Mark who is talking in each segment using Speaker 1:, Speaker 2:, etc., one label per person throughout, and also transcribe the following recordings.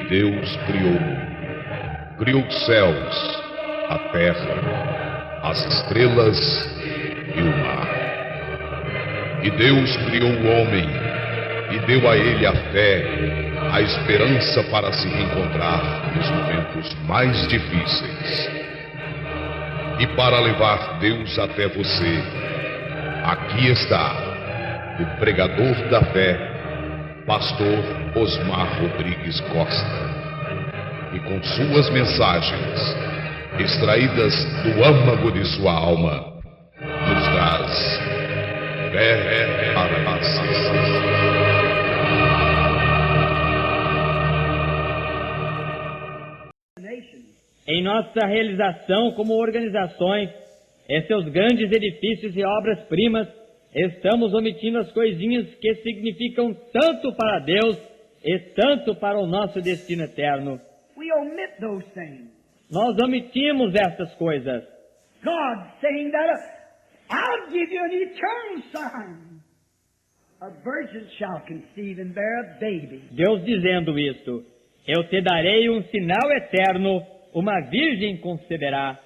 Speaker 1: Deus criou os céus, a terra, as estrelas e o mar. E Deus criou o homem e deu a ele a fé, a esperança para se reencontrar nos momentos mais difíceis. E para levar Deus até você, aqui está o pregador da fé, Pastor Osmar Rodrigues Costa, e com suas mensagens, extraídas do âmago de sua alma, nos traz fé para a nação.
Speaker 2: Em nossa realização como organizações, em seus grandes edifícios e obras-primas, estamos omitindo as coisinhas que significam tanto para Deus e tanto para o nosso destino eterno.
Speaker 3: We omit those things.
Speaker 2: Nós omitimos essas coisas.
Speaker 3: God saying that I'll give you an eternal sign. A virgin shall conceive and bear a baby.
Speaker 2: Deus dizendo isto: eu te darei um sinal eterno, uma virgem conceberá.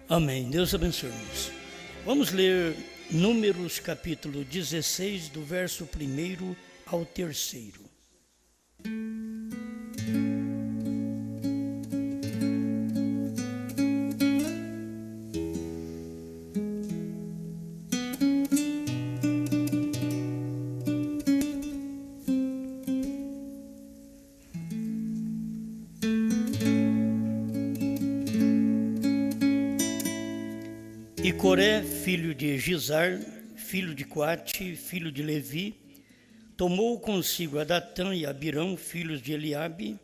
Speaker 4: Amém. Deus abençoe-nos. Vamos ler Números capítulo 16, do verso 1 ao 3. E Coré, filho de Gizar, filho de Coate, filho de Levi, tomou consigo a Datã e a Abirão, filhos de Eliabe,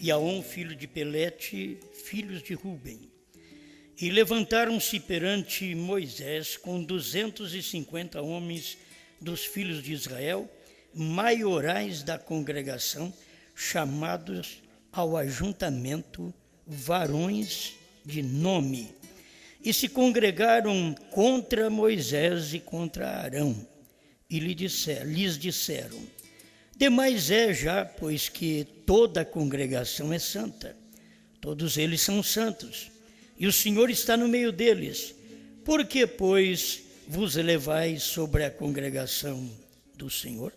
Speaker 4: e Aon, filho de Pelete, filhos de Ruben. E levantaram-se perante Moisés com 250 homens dos filhos de Israel, maiorais da congregação, chamados ao ajuntamento, varões de nome. E se congregaram contra Moisés e contra Arão, e lhes disseram: demais é já, pois que toda a congregação é santa, todos eles são santos, e o Senhor está no meio deles. Por que, pois, vos elevais sobre a congregação do Senhor?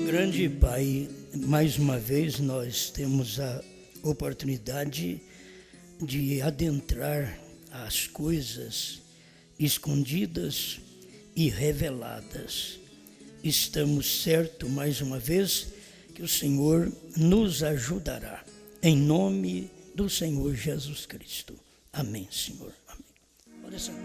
Speaker 4: Grande Pai, mais uma vez nós temos a oportunidade de adentrar as coisas escondidas e reveladas. Estamos certos, mais uma vez, que o Senhor nos ajudará. Em nome do Senhor Jesus Cristo. Amém, Senhor. Amém. Pode sentar.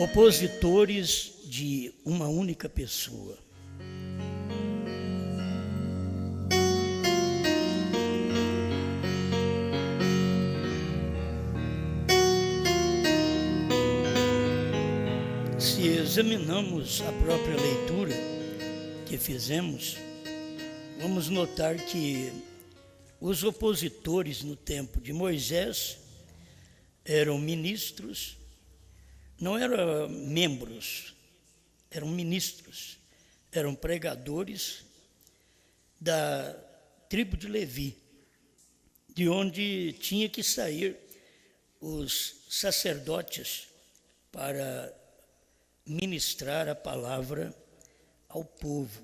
Speaker 4: Opositores de uma única pessoa. Se examinamos a própria leitura que fizemos, vamos notar que os opositores no tempo de Moisés eram ministros. Não eram membros, eram ministros, eram pregadores da tribo de Levi, de onde tinha que sair os sacerdotes para ministrar a palavra ao povo.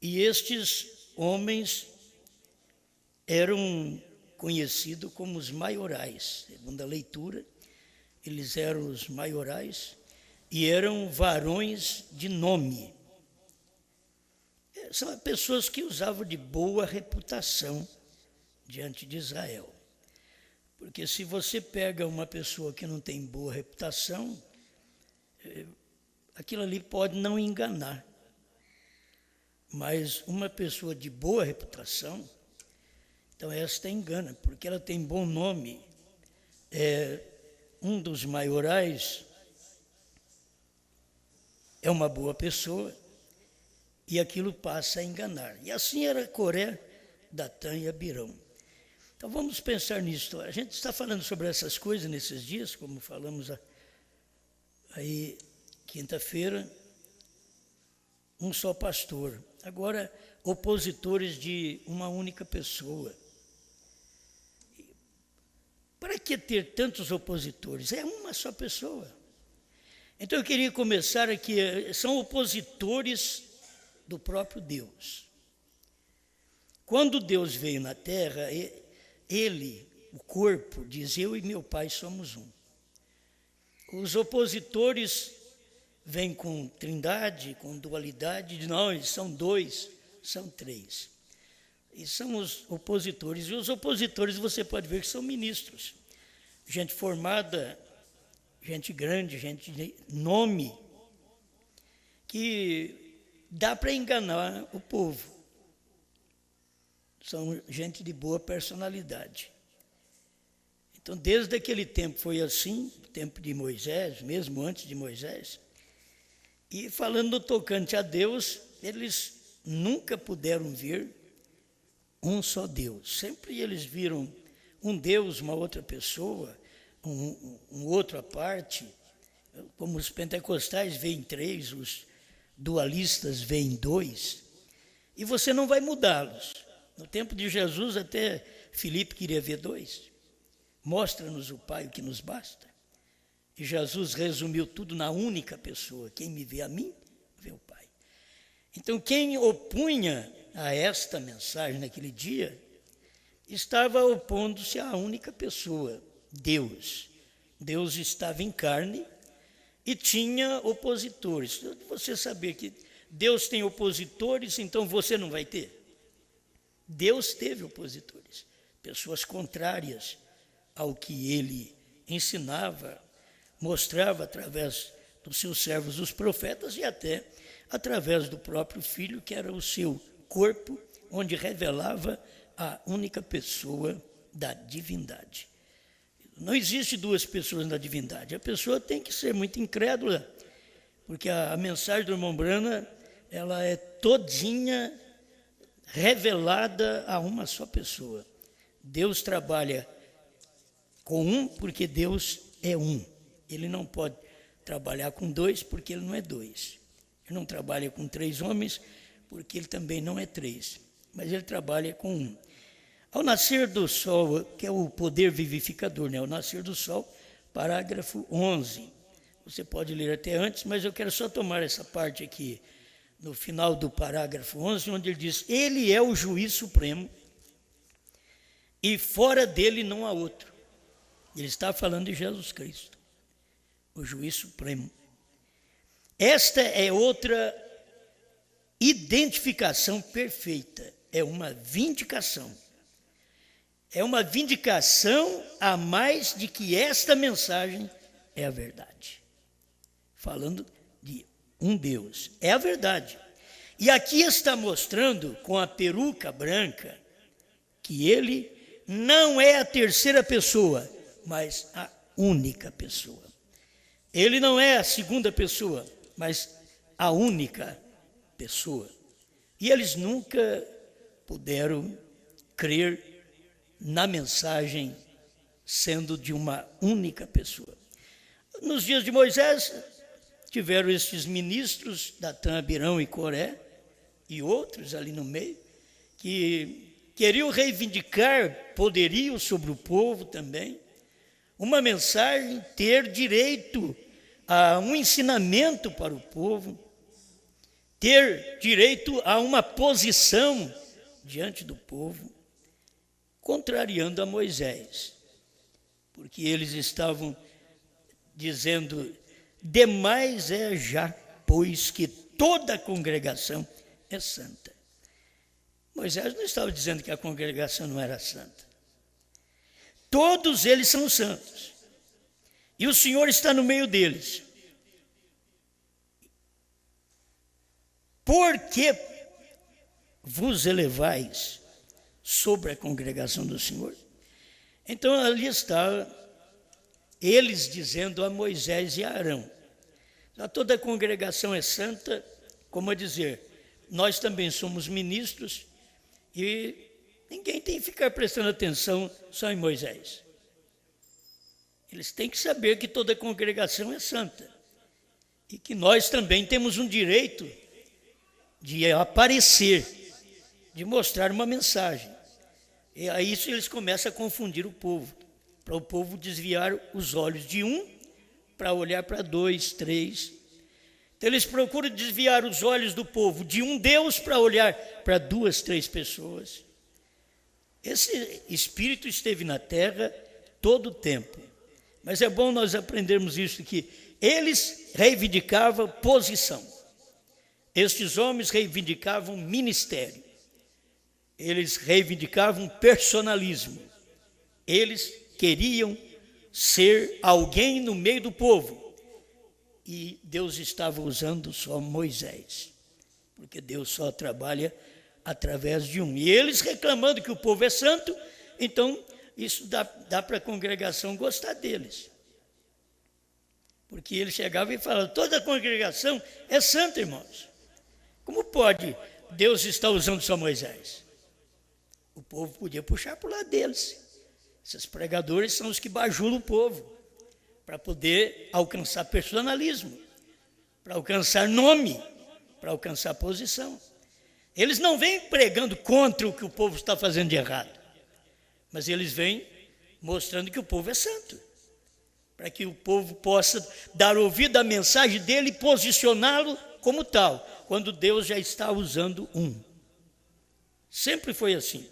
Speaker 4: E estes homens eram conhecidos como os maiorais, segundo a leitura. Eles eram os maiorais e eram varões de nome. são pessoas que usavam de boa reputação diante de Israel. Porque se você pega uma pessoa que não tem boa reputação, aquilo ali pode não enganar. Mas uma pessoa de boa reputação, então esta engana, porque ela tem bom nome. Um dos maiorais é uma boa pessoa e aquilo passa a enganar. E assim era Coré, Datã e Abirão. Então vamos pensar nisso. A gente está falando sobre essas coisas nesses dias, como falamos aí quinta-feira, um só pastor. Agora, opositores de uma única pessoa. Para que ter tantos opositores? É uma só pessoa. Então eu queria começar aqui, são opositores do próprio Deus. Quando Deus veio na terra, ele, o corpo, diz: eu e meu Pai somos um. Os opositores vêm com trindade, com dualidade, não, eles são dois, são três. E são os opositores. E os opositores você pode ver que são ministros. Gente formada, gente grande, gente de nome, que dá para enganar o povo. São gente de boa personalidade. Então, desde aquele tempo foi assim, tempo de Moisés, mesmo antes de Moisés. E falando no tocante a Deus, eles nunca puderam ver um só Deus. Sempre eles viram um Deus, uma outra pessoa, um outro à parte. Como os pentecostais veem três, os dualistas veem dois. E você não vai mudá-los. No tempo de Jesus, até Filipe queria ver dois. Mostra-nos o Pai, o que nos basta. E Jesus resumiu tudo na única pessoa: quem me vê a mim, vê o Pai. Então, quem opunha a esta mensagem naquele dia, estava opondo-se à única pessoa, Deus. Deus estava em carne e tinha opositores. Você saber que Deus tem opositores, então você não vai ter? Deus teve opositores, pessoas contrárias ao que ele ensinava, mostrava através dos seus servos, os profetas, e até através do próprio Filho, que era o seu corpo, onde revelava a única pessoa da divindade. Não existe duas pessoas na divindade. A pessoa tem que ser muito incrédula, porque a mensagem do irmão Branham, ela é todinha revelada a uma só pessoa. Deus trabalha com um porque Deus é um. Ele não pode trabalhar com dois porque ele não é dois. Ele não trabalha com três homens porque ele também não é três. Mas ele trabalha com um. Ao nascer do sol, que é o poder vivificador, né? Ao nascer do sol, parágrafo 11. Você pode ler até antes, mas eu quero só tomar essa parte aqui, no final do parágrafo 11, onde ele diz: ele é o juiz supremo e fora dele não há outro. Ele está falando de Jesus Cristo, o juiz supremo. Esta é outra identificação perfeita, é uma vindicação. É uma vindicação a mais de que esta mensagem é a verdade. Falando de um Deus, é a verdade. E aqui está mostrando com a peruca branca que ele não é a terceira pessoa, mas a única pessoa. Ele não é a segunda pessoa, mas a única pessoa. E eles nunca puderam crer na mensagem sendo de uma única pessoa. Nos dias de Moisés, tiveram estes ministros, Datã, Abirão e Coré, e outros ali no meio, que queriam reivindicar poderio sobre o povo também, uma mensagem, ter direito a um ensinamento para o povo, ter direito a uma posição diante do povo, contrariando a Moisés, porque eles estavam dizendo: demais é já, pois que toda a congregação é santa. Moisés não estava dizendo que a congregação não era santa. Todos eles são santos. E o Senhor está no meio deles. Por que vos elevais sobre a congregação do Senhor? Então ali está eles dizendo a Moisés e a Arão. Já toda a congregação é santa, como a dizer, nós também somos ministros e ninguém tem que ficar prestando atenção só em Moisés. Eles têm que saber que toda a congregação é santa e que nós também temos um direito de aparecer, de mostrar uma mensagem. E aí isso eles começam a confundir o povo, para o povo desviar os olhos de um para olhar para dois, três. Então eles procuram desviar os olhos do povo de um Deus para olhar para duas, três pessoas. Esse espírito esteve na terra todo o tempo. Mas é bom nós aprendermos isso, que eles reivindicavam posição. Estes homens reivindicavam ministério. Eles reivindicavam personalismo. Eles queriam ser alguém no meio do povo. E Deus estava usando só Moisés, porque Deus só trabalha através de um. E eles reclamando que o povo é santo, então isso dá para a congregação gostar deles. Porque ele chegava e falava, toda a congregação é santa, irmãos. Como pode Deus estar usando só Moisés? O povo podia puxar para o lado deles. Esses pregadores são os que bajulam o povo, para poder alcançar personalismo, para alcançar nome, para alcançar posição. Eles não vêm pregando contra o que o povo está fazendo de errado, mas eles vêm mostrando que o povo é santo, para que o povo possa dar ouvido à mensagem dele e posicioná-lo como tal, quando Deus já está usando um. Sempre foi assim.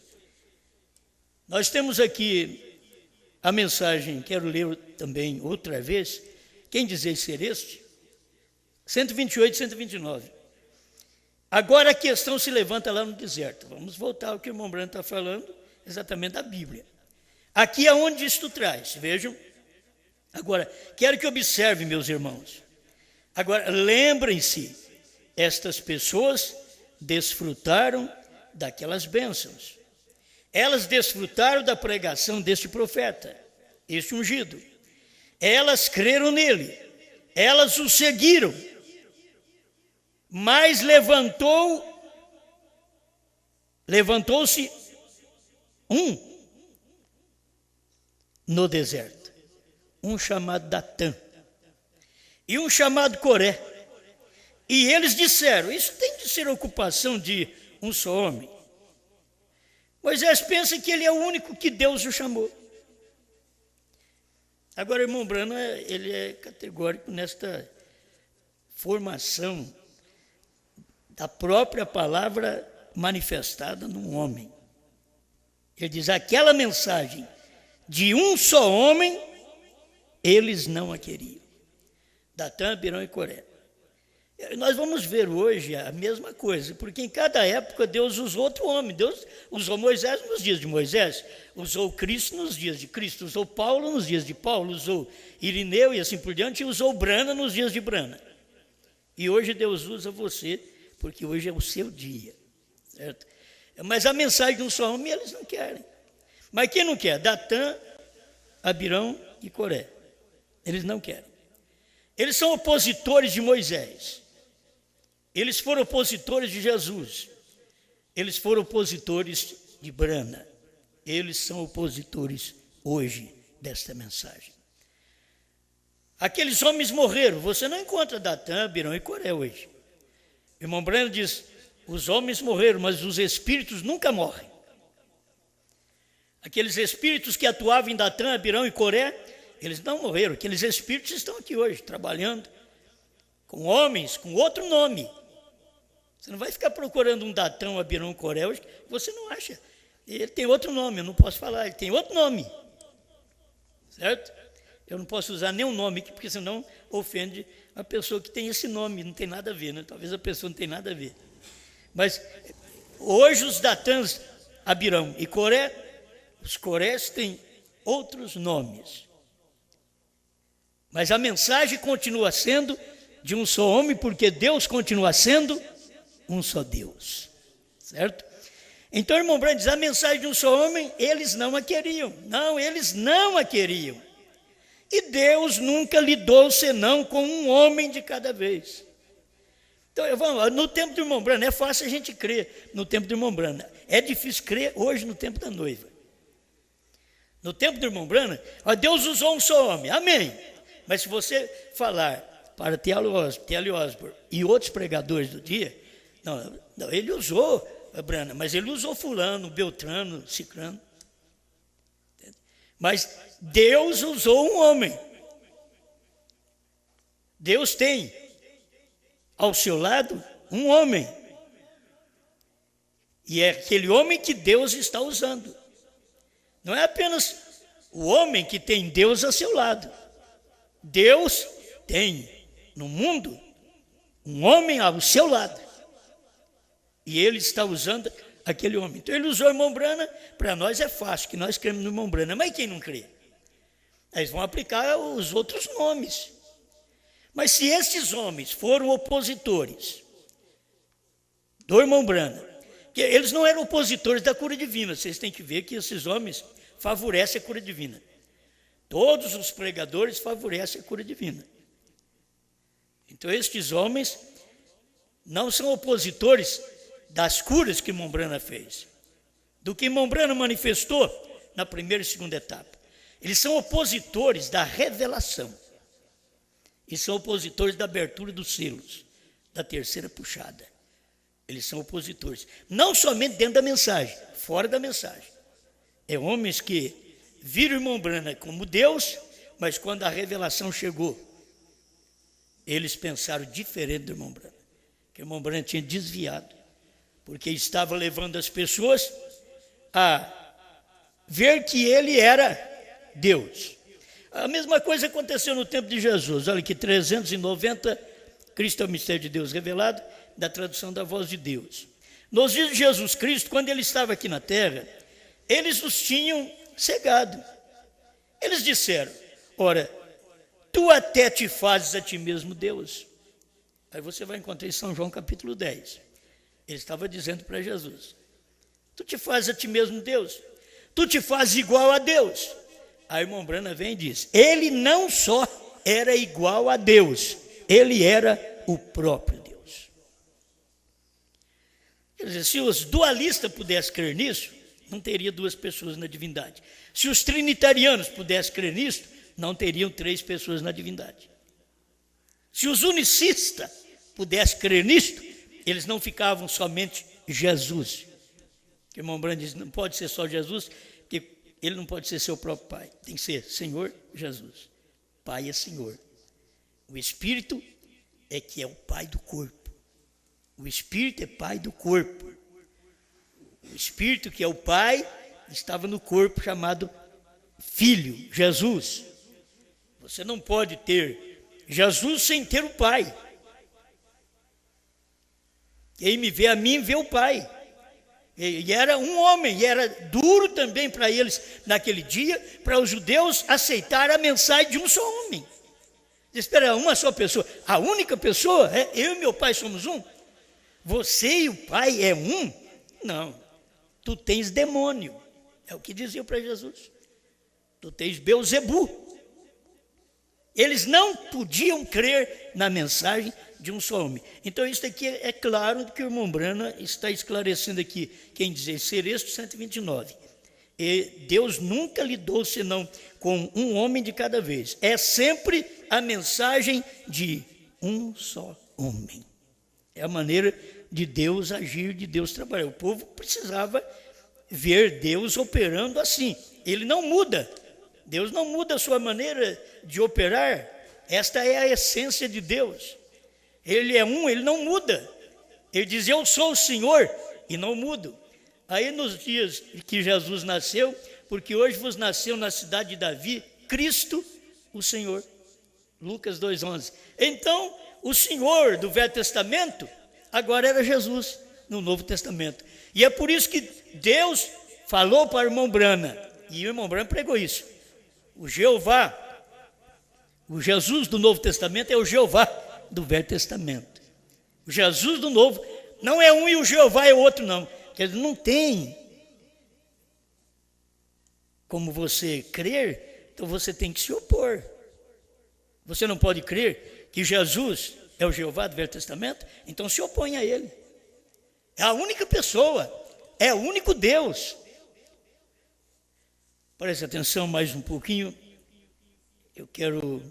Speaker 4: Nós temos aqui a mensagem, quero ler também outra vez, quem dizeis ser este? 128 e 129. Agora a questão se levanta lá no deserto. Vamos voltar ao que o irmão Branco está falando, exatamente da Bíblia. Aqui é onde isto traz, vejam. Agora, quero que observem, meus irmãos. Agora, lembrem-se, estas pessoas desfrutaram daquelas bênçãos. Elas desfrutaram da pregação deste profeta, este ungido. Elas creram nele, elas o seguiram. Mas levantou-se um no deserto, um chamado Datã e um chamado Coré. E eles disseram, isso tem de ser ocupação de um só homem. Moisés pensa que ele é o único que Deus o chamou. Agora, irmão Branham, ele é categórico nesta formação da própria palavra manifestada num homem. Ele diz, aquela mensagem de um só homem, eles não a queriam. Datã, Abirão e Coré. Nós vamos ver hoje a mesma coisa, porque em cada época Deus usou outro homem. Deus usou Moisés nos dias de Moisés, usou Cristo nos dias de Cristo, usou Paulo nos dias de Paulo, usou Irineu e assim por diante, e usou Brana nos dias de Brana. E hoje Deus usa você, porque hoje é o seu dia, certo? Mas a mensagem de um só homem eles não querem. Mas quem não quer? Datã, Abirão e Coré. Eles não querem. Eles são opositores de Moisés. Eles foram opositores de Jesus. Eles foram opositores de Brana. Eles são opositores hoje desta mensagem. Aqueles homens morreram. Você não encontra Datã, Abirão e Coré hoje. O irmão Brana diz, os homens morreram, mas os espíritos nunca morrem. Aqueles espíritos que atuavam em Datã, Abirão e Coré, eles não morreram. Aqueles espíritos estão aqui hoje, trabalhando com homens, com outro nome. Você não vai ficar procurando um Datã, um Abirão, um Coré hoje, você não acha. Ele tem outro nome, eu não posso falar, ele tem outro nome. Certo? Eu não posso usar nenhum nome aqui, porque senão ofende a pessoa que tem esse nome, não tem nada a ver, né? Talvez a pessoa não tenha nada a ver. Mas hoje os Datãs, Abirão e Coré, os Corés têm outros nomes. Mas a mensagem continua sendo de um só homem, porque Deus continua sendo um só Deus. Certo? Então, irmão Branham diz, a mensagem de um só homem, eles não a queriam. Não, eles não a queriam. E Deus nunca lidou senão com um homem de cada vez. Então, no tempo do irmão Branham, é fácil a gente crer no tempo do irmão Branham. É difícil crer hoje no tempo da noiva. No tempo do irmão Branham, Deus usou um só homem. Amém. Mas se você falar para T.L. Osborne e outros pregadores do dia, não, ele usou Branham, mas ele usou fulano, Beltrano, Cicrano. Mas Deus usou um homem. Deus tem ao seu lado um homem. E é aquele homem que Deus está usando. Não é apenas o homem que tem Deus a seu lado. Deus tem no mundo um homem ao seu lado. E ele está usando aquele homem. Então ele usou o irmão Branham, para nós é fácil, que nós cremos no irmão Branham. Mas quem não crê? Eles vão aplicar os outros nomes. Mas se estes homens foram opositores do irmão Branham, que eles não eram opositores da cura divina, vocês têm que ver que esses homens favorecem a cura divina. Todos os pregadores favorecem a cura divina. Então estes homens não são opositores das curas que irmão Branham fez, do que irmão Branham manifestou na primeira e segunda etapa. Eles são opositores da revelação. E são opositores da abertura dos selos, da terceira puxada. Eles são opositores, não somente dentro da mensagem, fora da mensagem. É homens que viram o irmão Branham como Deus, mas quando a revelação chegou, eles pensaram diferente do irmão Branham, que o irmão Branham tinha desviado, porque estava levando as pessoas a ver que ele era Deus. A mesma coisa aconteceu no tempo de Jesus. Olha aqui, 390, Cristo é o mistério de Deus revelado, da tradução da voz de Deus. Nos dias de Jesus Cristo, quando ele estava aqui na terra, eles os tinham cegado. Eles disseram, ora, tu até te fazes a ti mesmo Deus. Aí você vai encontrar em São João capítulo 10. Ele estava dizendo para Jesus, tu te fazes a ti mesmo Deus, tu te fazes igual a Deus. Aí o irmão Branham vem e diz, ele não só era igual a Deus, ele era o próprio Deus. Quer dizer, se os dualistas pudessem crer nisso, não teria duas pessoas na divindade. Se os trinitarianos pudessem crer nisso, não teriam três pessoas na divindade. Se os unicistas pudessem crer nisto, eles não ficavam somente Jesus. O irmão Branham diz, não pode ser só Jesus, porque ele não pode ser seu próprio pai, tem que ser Senhor Jesus. Pai é Senhor. O Espírito é que é o pai do corpo. O Espírito é pai do corpo. O Espírito que é o pai estava no corpo chamado Filho, Jesus. Você não pode ter Jesus sem ter o pai. Quem me vê a mim, vê o pai. E era um homem, e era duro também para eles naquele dia, para os judeus aceitar a mensagem de um só homem. Espera, uma só pessoa, a única pessoa, eu e meu pai somos um? Você e o pai é um? Não, tu tens demônio, é o que diziam para Jesus. Tu tens Beelzebu. Eles não podiam crer na mensagem de um só homem. Então isso aqui é claro que o irmão Branham está esclarecendo aqui, quem diz, Serexto 129. E Deus nunca lidou senão com um homem de cada vez. É sempre a mensagem de um só homem. É a maneira de Deus agir, de Deus trabalhar. O povo precisava ver Deus operando assim. Ele não muda. Deus não muda a sua maneira de operar. Esta é a essência de Deus. Ele é um, ele não muda. Ele diz, eu sou o Senhor, e não mudo. Aí nos dias que Jesus nasceu, porque hoje vos nasceu na cidade de Davi, Cristo, o Senhor. Lucas 2,11. Então, o Senhor do Velho Testamento, agora era Jesus. no Novo Testamento. E é por isso que Deus falou para o irmão Brana, e o irmão Brana pregou isso. O Jeová, o Jesus do Novo Testamento é o Jeová do Velho Testamento. O Jesus do Novo não é um e o Jeová é outro, não. Ele não tem como você crer, então você tem que se opor. Você não pode crer que Jesus é o Jeová do Velho Testamento, então se opõe a ele. É a única pessoa, é o único Deus. Preste atenção mais um pouquinho. Eu quero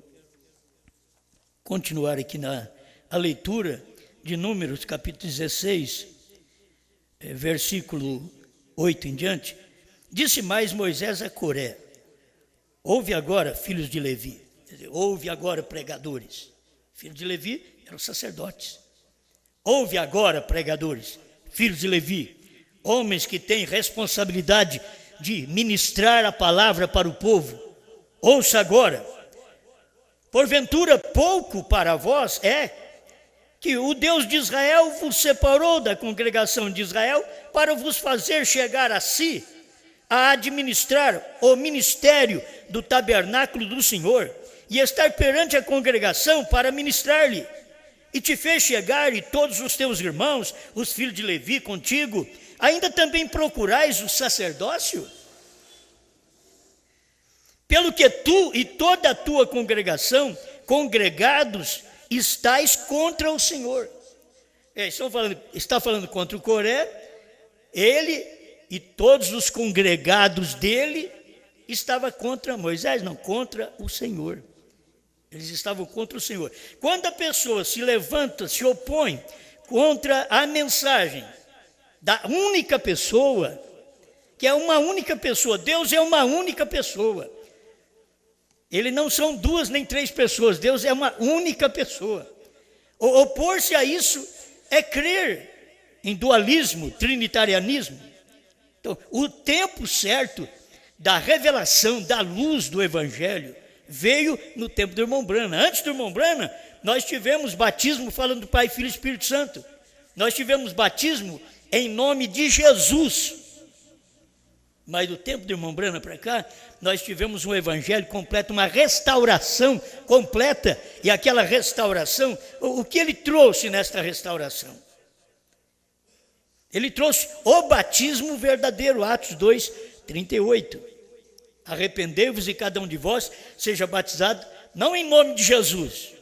Speaker 4: continuar aqui a leitura de Números, capítulo 16, versículo 8 em diante. Disse mais Moisés a Coré: ouve agora, filhos de Levi. Ouve agora, pregadores. Filhos de Levi eram sacerdotes. Ouve agora, pregadores, filhos de Levi, homens que têm responsabilidade de ministrar a palavra para o povo. Ouça agora. Porventura pouco para vós é que o Deus de Israel vos separou da congregação de Israel para vos fazer chegar a si, a administrar o ministério do tabernáculo do Senhor e estar perante a congregação para ministrar-lhe. E te fez chegar, e todos os teus irmãos, os filhos de Levi, contigo, ainda também procurais o sacerdócio? Pelo que tu e toda a tua congregação, congregados, estáis contra o Senhor. Está falando contra o Coré, ele e todos os congregados dele estavam contra Moisés, não, contra o Senhor. Eles estavam contra o Senhor. Quando a pessoa se levanta, se opõe contra a mensagem da única pessoa, que é uma única pessoa, Deus é uma única pessoa. Ele não são duas nem três pessoas, Deus é uma única pessoa. Opor-se a isso é crer em dualismo, trinitarianismo. Então, o tempo certo da revelação da luz do Evangelho veio no tempo do irmão Brana. Antes do irmão Brana, nós tivemos batismo falando do Pai, Filho e Espírito Santo. Nós tivemos batismo em nome de Jesus. Mas do tempo do irmão Brana para cá, nós tivemos um evangelho completo, uma restauração completa. E aquela restauração, o que ele trouxe nesta restauração? Ele trouxe o batismo verdadeiro, Atos 2, 38. Arrependei-vos e cada um de vós seja batizado, não em nome de Jesus,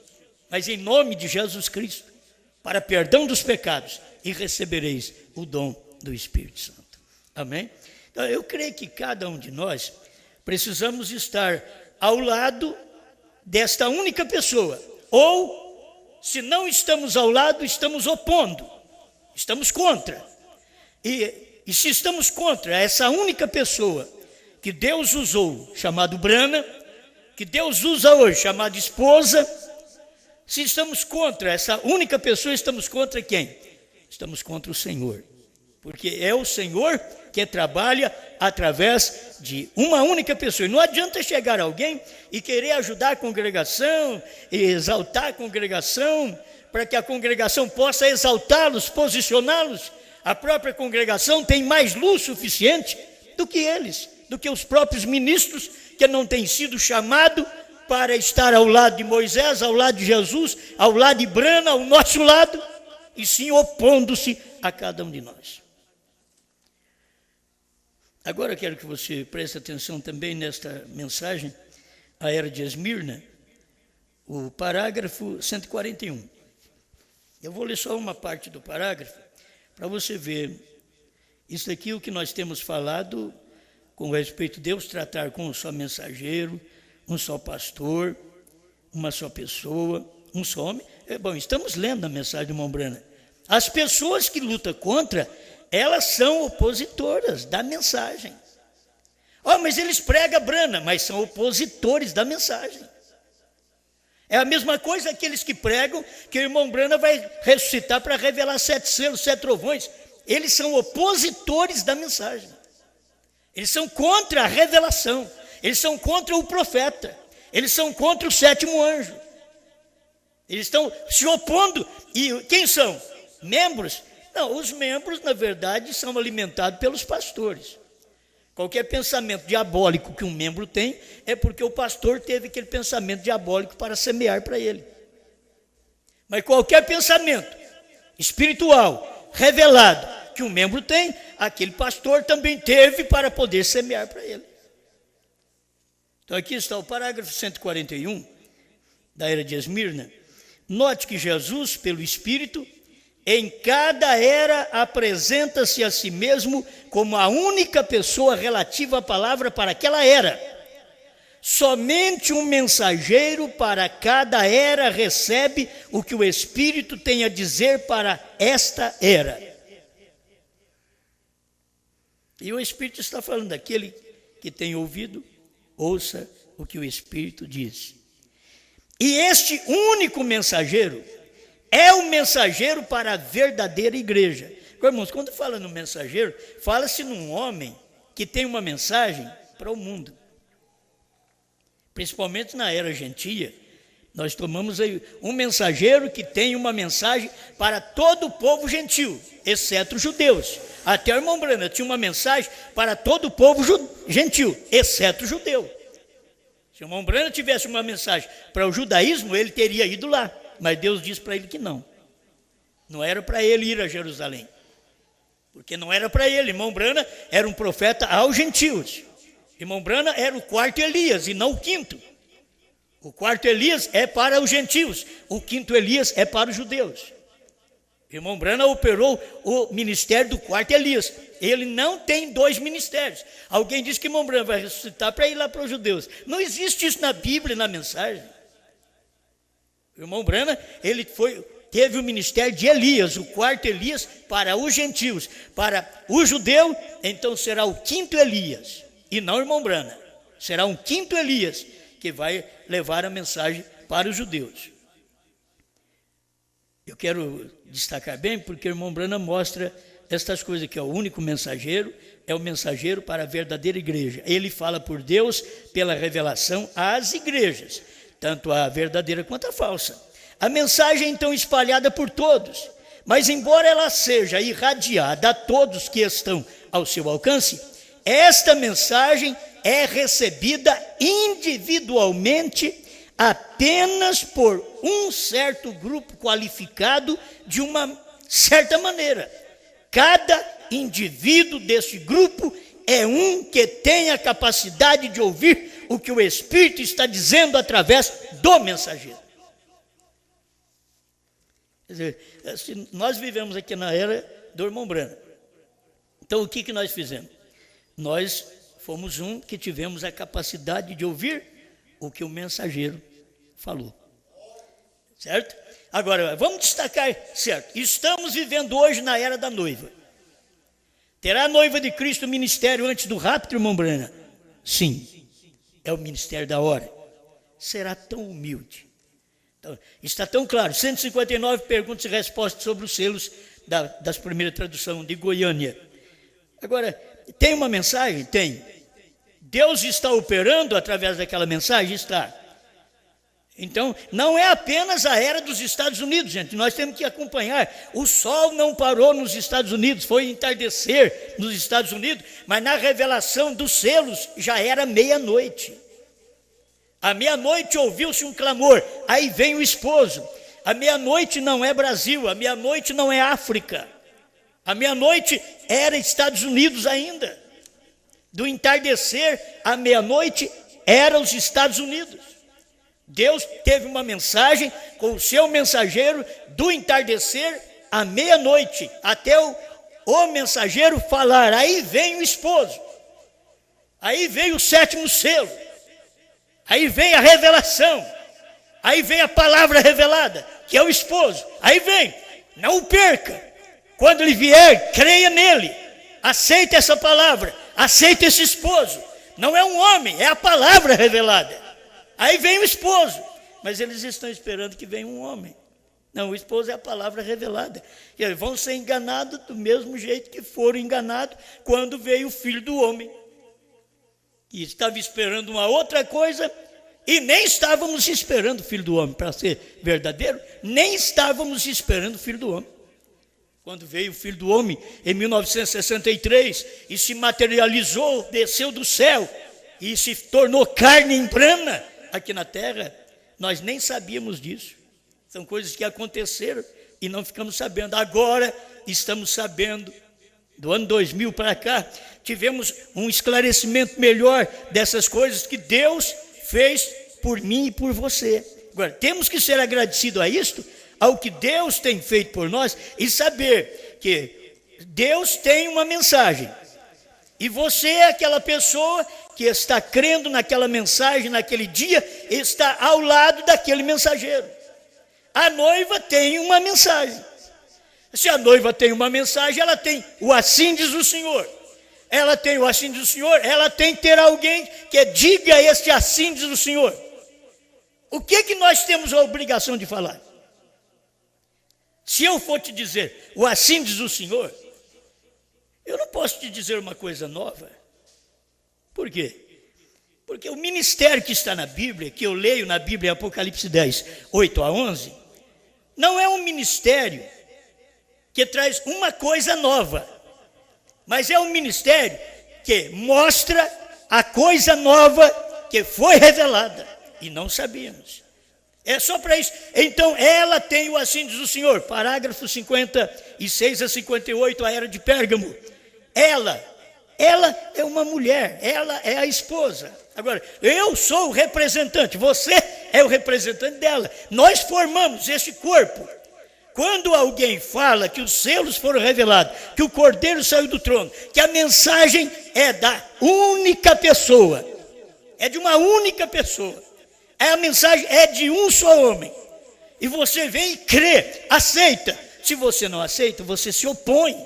Speaker 4: mas em nome de Jesus Cristo, para perdão dos pecados, e recebereis o dom do Espírito Santo. Amém? Então, eu creio que cada um de nós precisamos estar ao lado desta única pessoa. Ou, se não estamos ao lado, estamos opondo, estamos contra. E se estamos contra essa única pessoa que Deus usou, chamado Brana, que Deus usa hoje, chamado esposa, se estamos contra essa única pessoa, estamos contra quem? Estamos contra o Senhor. Porque é o Senhor que trabalha através de uma única pessoa. E não adianta chegar alguém e querer ajudar a congregação, e exaltar a congregação, para que a congregação possa exaltá-los, posicioná-los. A própria congregação tem mais luz suficiente do que eles, do que os próprios ministros que não têm sido chamados para estar ao lado de Moisés, ao lado de Jesus, ao lado de Brana, ao nosso lado, e sim opondo-se a cada um de nós. Agora eu quero que você preste atenção também nesta mensagem, a Era de Esmirna, o parágrafo 141. Eu vou ler só uma parte do parágrafo, para você ver. Isso aqui é o que nós temos falado com respeito a Deus tratar com um só mensageiro, um só pastor, uma só pessoa, um só homem. Bom, estamos lendo a mensagem do irmão Brana. As pessoas que lutam contra, elas são opositoras da mensagem. Mas eles pregam Brana, mas são opositores da mensagem. É a mesma coisa aqueles que pregam que o irmão Brana vai ressuscitar para revelar 7 selos, 7 trovões. Eles são opositores da mensagem. Eles são contra a revelação. Eles são contra o profeta. Eles são contra o 7º anjo. Eles estão se opondo. E quem são? Membros Não, os membros, na verdade, são alimentados pelos pastores. Qualquer pensamento diabólico que um membro tem é porque o pastor teve aquele pensamento diabólico para semear para ele. Mas qualquer pensamento espiritual, revelado, que um membro tem, aquele pastor também teve para poder semear para ele. Então aqui está o parágrafo 141 da era de Esmirna. Note que Jesus, pelo Espírito, em cada era apresenta-se a si mesmo como a única pessoa relativa à palavra para aquela era. Somente um mensageiro para cada era recebe o que o Espírito tem a dizer para esta era. E o Espírito está falando daquele que tem ouvido, ouça o que o Espírito diz. E este único mensageiro é o mensageiro para a verdadeira igreja. Irmãos, quando fala no mensageiro, fala-se num homem que tem uma mensagem para o mundo. Principalmente na era gentia, nós tomamos aí um mensageiro que tem uma mensagem para todo o povo gentil, exceto os judeus. Até o irmão Branham tinha uma mensagem para todo o povo gentil, exceto o judeu. Se o irmão Branham tivesse uma mensagem para o judaísmo, ele teria ido lá. Mas Deus disse para ele que não. Não era para ele ir a Jerusalém. Porque não era para ele. Irmão Branham era um profeta aos gentios. Irmão Branham era o quarto Elias e não o quinto. O quarto Elias é para os gentios. O quinto Elias é para os judeus. Irmão Branham operou o ministério do quarto Elias. Ele não tem dois ministérios. Alguém diz que irmão Branham vai ressuscitar para ir lá para os judeus. Não existe isso na Bíblia, na mensagem. O irmão Branham, teve o ministério de Elias, o quarto Elias, para os gentios. Para o judeu, então será o quinto Elias. E não o irmão Branham. Será um quinto Elias que vai levar a mensagem para os judeus. Eu quero destacar bem, porque o irmão Branham mostra estas coisas aqui. O único mensageiro é o mensageiro para a verdadeira igreja. Ele fala por Deus pela revelação às igrejas, tanto a verdadeira quanto a falsa. A mensagem, então, espalhada por todos, mas embora ela seja irradiada a todos que estão ao seu alcance, esta mensagem é recebida individualmente apenas por um certo grupo qualificado de uma certa maneira. Cada indivíduo desse grupo é um que tem a capacidade de ouvir o que o Espírito está dizendo através do mensageiro. Quer dizer, nós vivemos aqui na era do irmão Branham. Então o que nós fizemos? Nós fomos um que tivemos a capacidade de ouvir o que o mensageiro falou. Certo? Agora, vamos destacar, certo? Estamos vivendo hoje na era da noiva. Terá a noiva de Cristo ministério antes do rapto, irmão Branham? Sim, é o ministério da hora. Será tão humilde. Então, está tão claro. 159 perguntas e respostas sobre os selos das primeiras traduções de Goiânia. Agora, tem uma mensagem? Tem. Deus está operando através daquela mensagem? Está. Então, não é apenas a era dos Estados Unidos, gente. Nós temos que acompanhar. O sol não parou nos Estados Unidos, foi entardecer nos Estados Unidos, mas na revelação dos selos já era meia-noite. À meia-noite ouviu-se um clamor, aí vem o esposo. À meia-noite não é Brasil, à meia-noite não é África. À meia-noite era Estados Unidos ainda. Do entardecer à meia-noite era os Estados Unidos. Deus teve uma mensagem com o seu mensageiro do entardecer à meia-noite, até o mensageiro falar, aí vem o esposo, aí vem o sétimo selo, aí vem a revelação, aí vem a palavra revelada, que é o esposo, aí vem, não o perca, quando ele vier, creia nele, aceite essa palavra, aceite esse esposo, não é um homem, é a palavra revelada. Aí vem o esposo, mas eles estão esperando que venha um homem. Não, o esposo é a palavra revelada. E eles vão ser enganados do mesmo jeito que foram enganados quando veio o filho do homem. E estava esperando uma outra coisa, e nem estávamos esperando o filho do homem, para ser verdadeiro, nem estávamos esperando o filho do homem. quando veio o Filho do Homem em 1963 e se materializou, desceu do céu e se tornou carne em prana aqui na terra, nós nem sabíamos disso. São coisas que aconteceram e não ficamos sabendo. Agora estamos sabendo. Do ano 2000 para cá, tivemos um esclarecimento melhor dessas coisas que Deus fez por mim e por você. Agora, temos que ser agradecidos a isto, ao que Deus tem feito por nós, e saber que Deus tem uma mensagem. E você é aquela pessoa que está crendo naquela mensagem, naquele dia, está ao lado daquele mensageiro. A noiva tem uma mensagem. Se a noiva tem uma mensagem, ela tem o assim diz o Senhor. Ela tem o assim diz o Senhor, ela tem que ter alguém que diga este assim diz o Senhor. O que nós temos a obrigação de falar? Se eu for te dizer o assim diz o Senhor, eu não posso te dizer uma coisa nova. Por quê? Porque o ministério que está na Bíblia, que eu leio na Bíblia, Apocalipse 10, 8 a 11, não é um ministério que traz uma coisa nova, mas é um ministério que mostra a coisa nova que foi revelada e não sabíamos. É só para isso. Então ela tem o assim diz o Senhor, parágrafo 56 a 58, a era de Pérgamo. Ela é uma mulher, ela é a esposa. Agora, eu sou o representante, você é o representante dela. Nós formamos esse corpo. Quando alguém fala que os selos foram revelados, que o Cordeiro saiu do trono, que a mensagem é da única pessoa, é de uma única pessoa, a mensagem é de um só homem, e você vem e crê, aceita. Se você não aceita, você se opõe,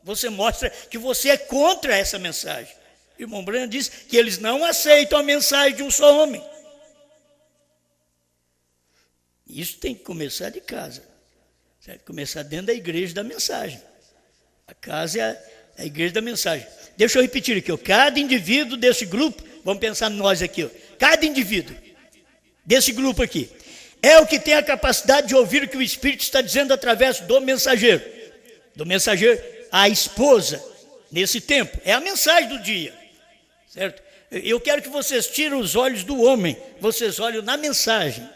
Speaker 4: você mostra que você é contra essa mensagem. O irmão Branham diz que eles não aceitam a mensagem de um só homem. Isso tem que começar de casa. Tem que começar dentro da igreja da mensagem. A casa é a igreja da mensagem. Deixa eu repetir aqui, ó. Cada indivíduo desse grupo, vamos pensar nós aqui, ó. Cada indivíduo desse grupo aqui é o que tem a capacidade de ouvir o que o Espírito está dizendo através do mensageiro. Do mensageiro, a esposa, nesse tempo, é a mensagem do dia, certo? Eu quero que vocês tirem os olhos do homem, vocês olhem na mensagem.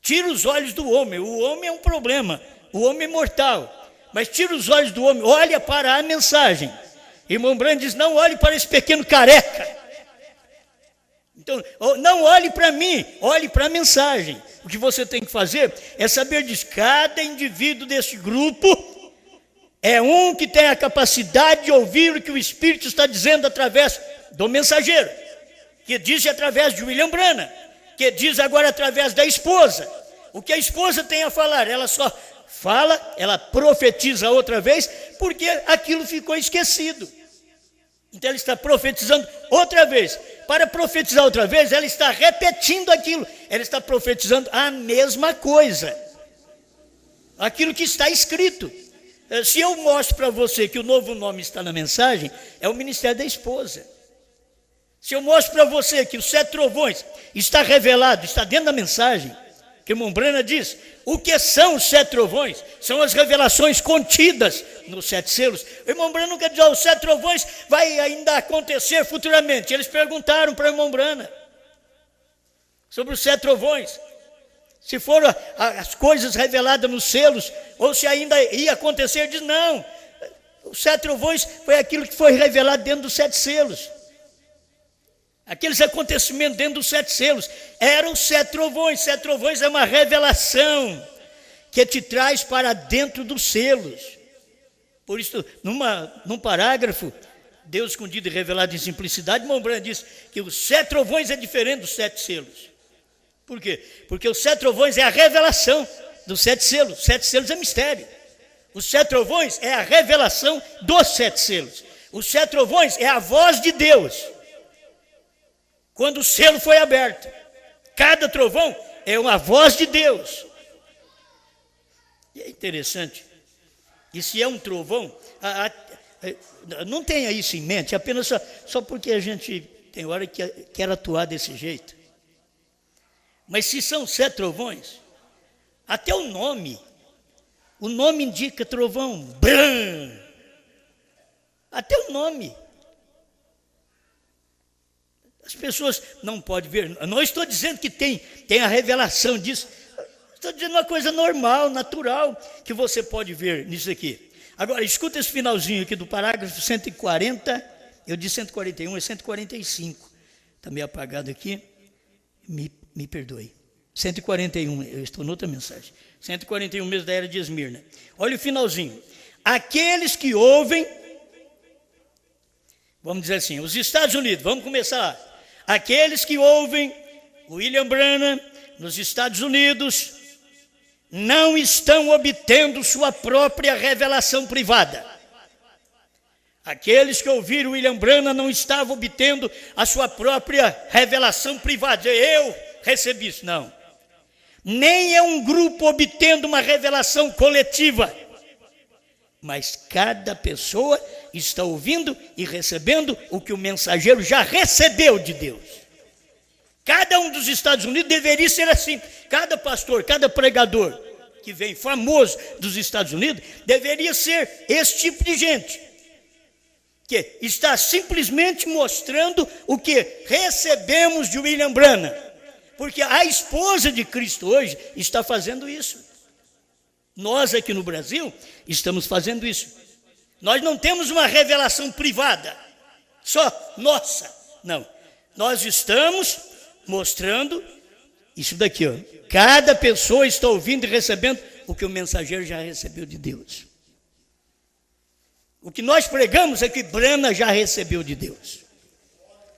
Speaker 4: Tira os olhos do homem, o homem é um problema, o homem é mortal, mas tira os olhos do homem, olha para a mensagem. Irmão Branham diz, não olhe para esse pequeno careca, então não olhe para mim, olhe para a mensagem. O que você tem que fazer é saber disso, cada indivíduo desse grupo é um que tem a capacidade de ouvir o que o Espírito está dizendo através do mensageiro, que diz através de William Branham, que diz agora através da esposa. O que a esposa tem a falar, ela só fala, ela profetiza outra vez, porque aquilo ficou esquecido. Então ela está profetizando outra vez. Para profetizar outra vez, ela está repetindo aquilo. Ela está profetizando a mesma coisa. Aquilo que está escrito. Se eu mostro para você que o novo nome está na mensagem, é o ministério da esposa. Se eu mostro para você que os 7 trovões está revelado, está dentro da mensagem, que o irmão Branham diz, o que são os 7 trovões? São as revelações contidas nos 7 selos. O irmão Branham nunca diz, os 7 trovões vai ainda acontecer futuramente. Eles perguntaram para o irmão Branham sobre os 7 trovões, se foram as coisas reveladas nos selos, ou se ainda ia acontecer. Ele diz, não, os 7 trovões foi aquilo que foi revelado dentro dos 7 selos. Aqueles acontecimentos dentro dos 7 selos eram 7 trovões. 7 trovões é uma revelação que te traz para dentro dos selos. Por isso, num parágrafo, Deus escondido e revelado em simplicidade, irmão Branham diz que os 7 trovões é diferente dos 7 selos. Por quê? Porque os 7 trovões é a revelação dos 7 selos. 7 selos é mistério. Os 7 trovões é a revelação dos 7 selos. Os 7 trovões é a voz de Deus. Quando o selo foi aberto, cada trovão é uma voz de Deus. E é interessante, e se é um trovão, não tenha isso em mente, apenas só porque a gente tem hora que quer atuar desse jeito. Mas se são 7 trovões, até o nome O nome indica trovão. Bram. Até o nome. As pessoas não podem ver. Não estou dizendo que tem a revelação disso. Estou dizendo uma coisa normal, natural, que você pode ver nisso aqui. Agora, escuta esse finalzinho aqui do parágrafo 140. Eu disse 141, é 145. Está meio apagado aqui. Me perdoe. 141, eu estou noutra mensagem. 141 mesmo da era de Esmirna. Olha o finalzinho. Aqueles que ouvem, vamos dizer assim, os Estados Unidos, vamos começar lá. Aqueles que ouvem William Branham nos Estados Unidos não estão obtendo sua própria revelação privada. Aqueles que ouviram William Branham não estavam obtendo a sua própria revelação privada. Eu recebi isso, não. Nem é um grupo obtendo uma revelação coletiva. Mas cada pessoa está ouvindo e recebendo o que o mensageiro já recebeu de Deus. Cada um dos Estados Unidos deveria ser assim. Cada pastor, cada pregador que vem famoso dos Estados Unidos, deveria ser esse tipo de gente. Que está simplesmente mostrando o que recebemos de William Branham. Porque a esposa de Cristo hoje está fazendo isso. Nós aqui no Brasil estamos fazendo isso. Nós não temos uma revelação privada, só nossa. Não, nós estamos mostrando isso daqui, ó. Cada pessoa está ouvindo e recebendo o que o mensageiro já recebeu de Deus. O que nós pregamos é que Branham já recebeu de Deus.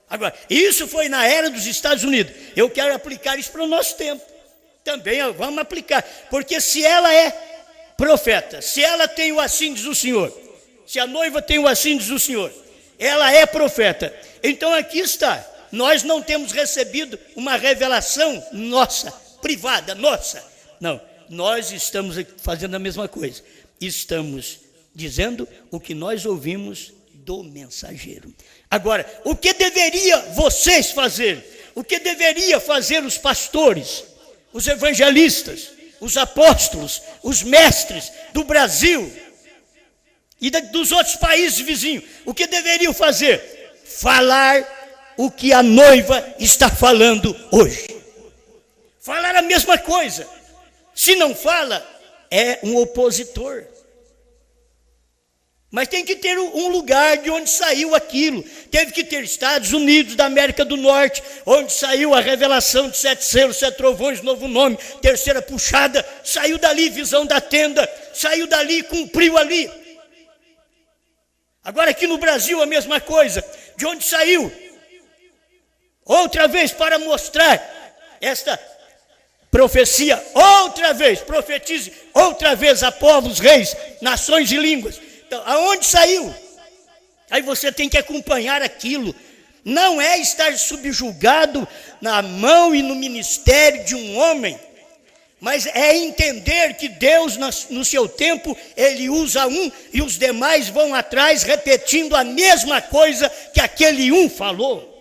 Speaker 4: Agora, isso foi na era dos Estados Unidos. Eu quero aplicar isso para o nosso tempo. Também vamos aplicar. Porque se ela é profeta, se ela tem o assim diz o Senhor, se a noiva tem o assim diz o Senhor, ela é profeta. Então aqui está. Nós não temos recebido uma revelação nossa, privada, nossa. Não, nós estamos fazendo a mesma coisa. Estamos dizendo o que nós ouvimos do mensageiro. Agora, o que deveria vocês fazer? O que deveria fazer os pastores, os evangelistas, os apóstolos, os mestres do Brasil e dos outros países vizinhos? O que deveriam fazer? Falar o que a noiva está falando hoje. Falar a mesma coisa. Se não fala, é um opositor. Mas tem que ter um lugar de onde saiu aquilo. Teve que ter Estados Unidos da América do Norte, onde saiu a revelação de 7 selos, 7 trovões, novo nome, terceira puxada, saiu dali, visão da tenda, saiu dali, cumpriu ali. Agora aqui no Brasil a mesma coisa. De onde saiu? Outra vez para mostrar esta profecia, outra vez, profetize, outra vez a povos, reis, nações e línguas. Então, aonde saiu? Aí você tem que acompanhar aquilo. Não é estar subjugado na mão e no ministério de um homem, mas é entender que Deus, no seu tempo, Ele usa um e os demais vão atrás repetindo a mesma coisa que aquele um falou.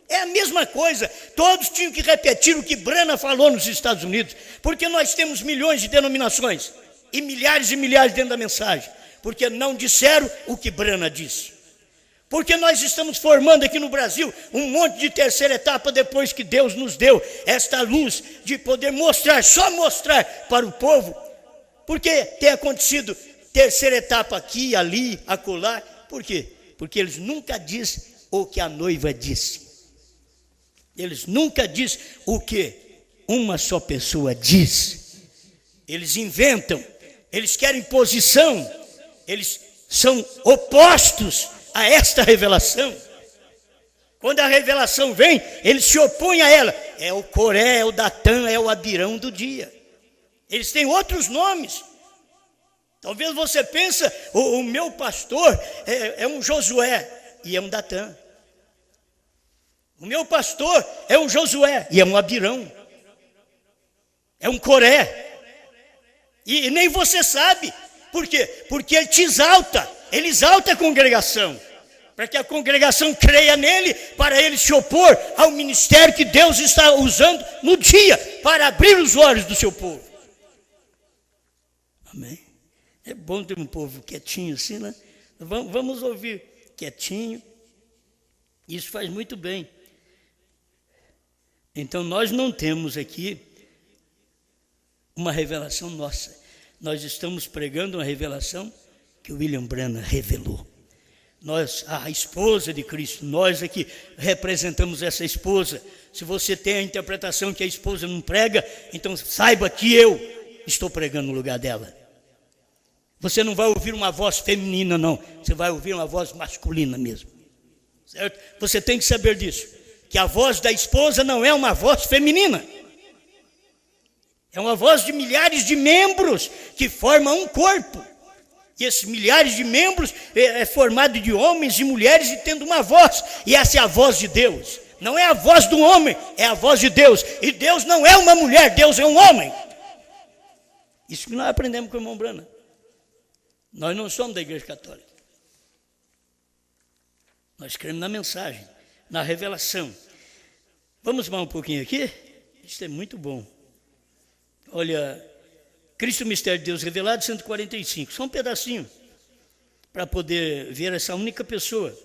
Speaker 4: É a mesma coisa. Todos tinham que repetir o que Branham falou nos Estados Unidos, porque nós temos milhões de denominações e milhares dentro da mensagem. Porque não disseram o que Branham disse. Porque nós estamos formando aqui no Brasil um monte de terceira etapa depois que Deus nos deu esta luz de poder mostrar, só mostrar para o povo. Porque tem acontecido terceira etapa aqui, ali, acolá. Por quê? Porque eles nunca dizem o que a noiva disse. Eles nunca dizem o que uma só pessoa diz. Eles inventam, eles querem posição. Eles são opostos a esta revelação. Quando a revelação vem, eles se opõem a ela. É o Coré, é o Datã, é o Abirão do dia. Eles têm outros nomes. Talvez você pense, o meu pastor é um Josué e é um Datã. O meu pastor é um Josué e é um Abirão. É um Coré. E nem você sabe. Por quê? Porque ele te exalta, ele exalta a congregação, para que a congregação creia nele, para ele se opor ao ministério que Deus está usando no dia, para abrir os olhos do seu povo. Amém? É bom ter um povo quietinho assim, né? Vamos ouvir quietinho. Isso faz muito bem. Então, nós não temos aqui uma revelação nossa. Nós estamos pregando uma revelação que o William Branham revelou. Nós, a esposa de Cristo, nós aqui representamos essa esposa. Se você tem a interpretação que a esposa não prega, então saiba que eu estou pregando no lugar dela. Você não vai ouvir uma voz feminina, não. Você vai ouvir uma voz masculina mesmo. Certo? Você tem que saber disso. Que a voz da esposa não é uma voz feminina. É uma voz de milhares de membros que formam um corpo. E esses milhares de membros é formado de homens e mulheres e tendo uma voz. E essa é a voz de Deus. Não é a voz do homem, é a voz de Deus. E Deus não é uma mulher, Deus é um homem. Isso que nós aprendemos com o irmão Branham. Nós não somos da Igreja Católica. Nós cremos na mensagem, na revelação. Vamos mais um pouquinho aqui? Isso é muito bom. Olha, Cristo, o Mistério de Deus Revelado, 145. Só um pedacinho para poder ver essa única pessoa.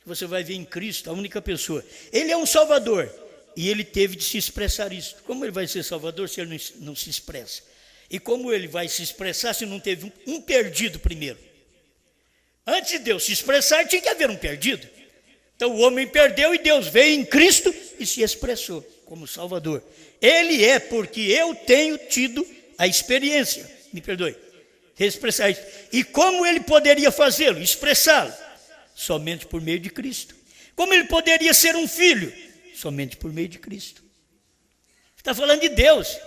Speaker 4: Você vai ver em Cristo, a única pessoa. Ele é um Salvador e ele teve de se expressar isso. Como ele vai ser Salvador se ele não se expressa? E como ele vai se expressar se não teve um perdido primeiro? Antes de Deus se expressar, tinha que haver um perdido. Então o homem perdeu e Deus veio em Cristo e se expressou como Salvador. Ele é porque eu tenho tido a experiência, me perdoe, expressar isso. E como ele poderia fazê-lo, expressá-lo? Somente por meio de Cristo. Como ele poderia ser um filho? Somente por meio de Cristo. Está falando de Deus.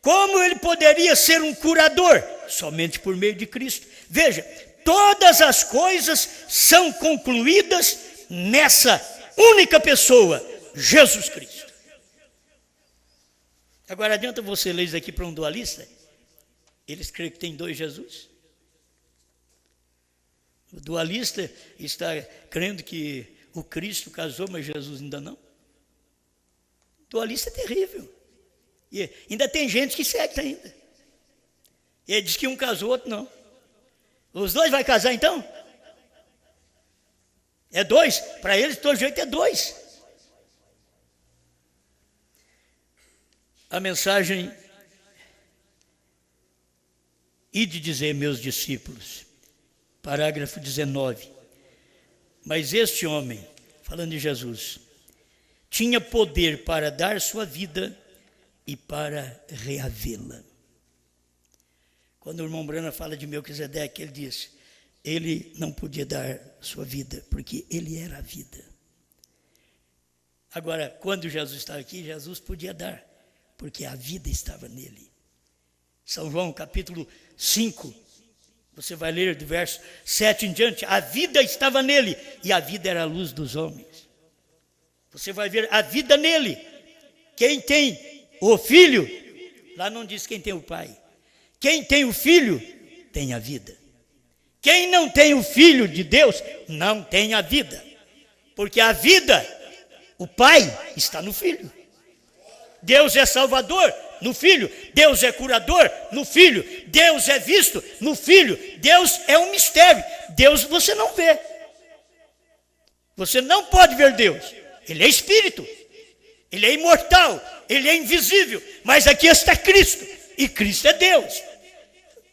Speaker 4: Como ele poderia ser um curador? Somente por meio de Cristo. Veja, todas as coisas são concluídas nessa única pessoa, Jesus Cristo. Agora, adianta você ler isso aqui para um dualista? Eles creem que tem dois Jesus? O dualista está crendo que o Cristo casou, mas Jesus ainda não? O dualista é terrível. E ainda tem gente que segue ainda. E ele diz que um casou, outro não. Os dois vai casar então? É dois? Para eles, de todo jeito, é dois. A mensagem, ide dizer meus discípulos, parágrafo 19. Mas este homem, falando de Jesus, tinha poder para dar sua vida e para reavê-la. Quando o irmão Branham fala de Melquisedeque, ele diz, ele não podia dar sua vida, porque ele era a vida. Agora, quando Jesus estava aqui, Jesus podia dar, porque a vida estava nele. São João, capítulo 5, você vai ler do verso 7 em diante, a vida estava nele, e a vida era a luz dos homens. Você vai ver a vida nele. Quem tem o filho, lá não diz quem tem o pai. Quem tem o filho, tem a vida. Quem não tem o filho de Deus, não tem a vida. Porque a vida, o pai, está no filho. Deus é salvador no filho. Deus é curador no filho. Deus é visto no filho. Deus é um mistério. Deus você não vê. Você não pode ver Deus. Ele é espírito. Ele é imortal. Ele é invisível. Mas aqui está Cristo. E Cristo é Deus.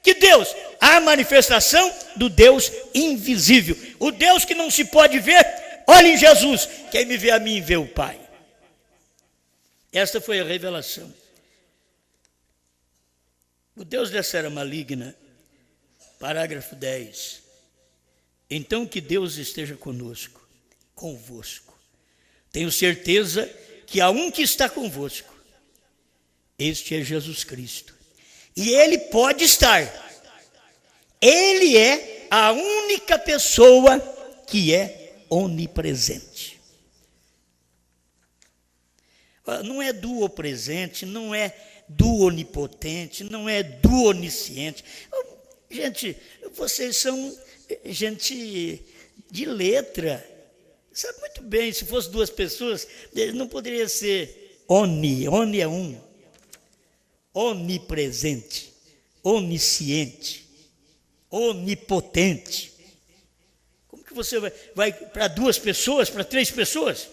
Speaker 4: Que Deus? A manifestação do Deus invisível. O Deus que não se pode ver, olha em Jesus. Quem me vê a mim, vê o Pai. Esta foi a revelação. O Deus dessa era maligna, parágrafo 10. Então que Deus esteja conosco, convosco. Tenho certeza que há um que está convosco. Este é Jesus Cristo. E Ele pode estar. Ele é a única pessoa que é onipresente. Não é do presente, não é do onipotente, não é do onisciente. Gente, vocês são gente de letra. Sabe muito bem, se fosse duas pessoas, não poderia ser oni é um. Onipresente, onisciente. onipotente. Como que você vai para 2 pessoas, para 3 pessoas?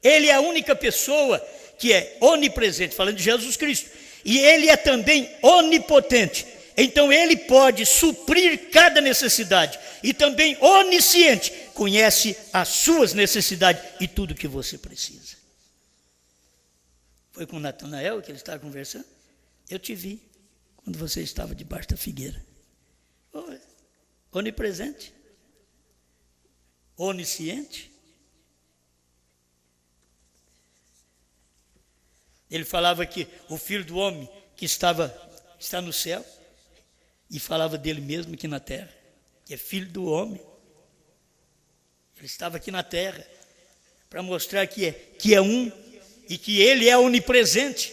Speaker 4: Ele é a única pessoa que é onipresente, falando de Jesus Cristo. E ele é também onipotente. Então ele pode suprir cada necessidade. E também onisciente, conhece as suas necessidades e tudo que você precisa. Foi com Natanael que ele estava conversando? Eu te vi quando você estava debaixo da figueira. Onipresente, onisciente. Ele falava que o Filho do Homem que está no céu, e falava dele mesmo aqui na terra, que é Filho do Homem. Ele estava aqui na terra para mostrar que é um e que ele é onipresente.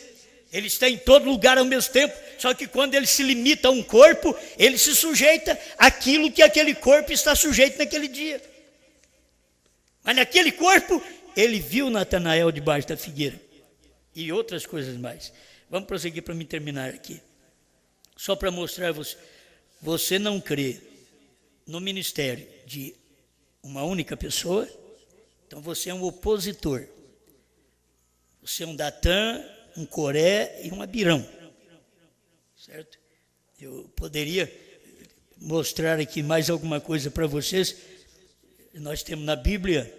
Speaker 4: Ele está em todo lugar ao mesmo tempo, só que quando ele se limita a um corpo, ele se sujeita àquilo que aquele corpo está sujeito naquele dia. Mas naquele corpo, ele viu Natanael debaixo da figueira e outras coisas mais. Vamos prosseguir para me terminar aqui. Só para mostrar a você não crê no ministério de uma única pessoa, então você é um opositor. Você é um Datã, um Coré e um Abirão. Certo? Eu poderia mostrar aqui mais alguma coisa para vocês. Nós temos na Bíblia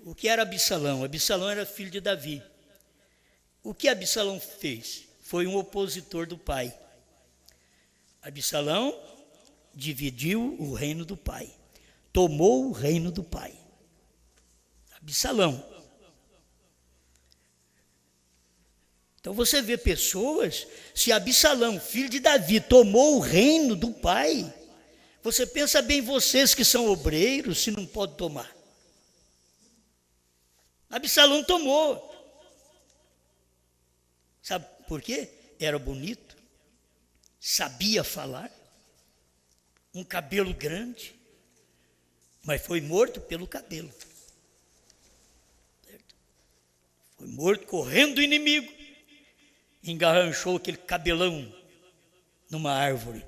Speaker 4: o que era Absalão. Absalão era filho de Davi. O que Absalão fez? Foi um opositor do pai. Absalão dividiu o reino do pai. Tomou o reino do pai. Absalão. Então você vê pessoas, se Absalão, filho de Davi, tomou o reino do pai, você pensa bem, vocês que são obreiros, se não pode tomar. Absalão tomou. Sabe por quê? Era bonito, sabia falar, um cabelo grande, mas foi morto pelo cabelo. Certo? Foi morto correndo do inimigo. Engarranchou aquele cabelão numa árvore.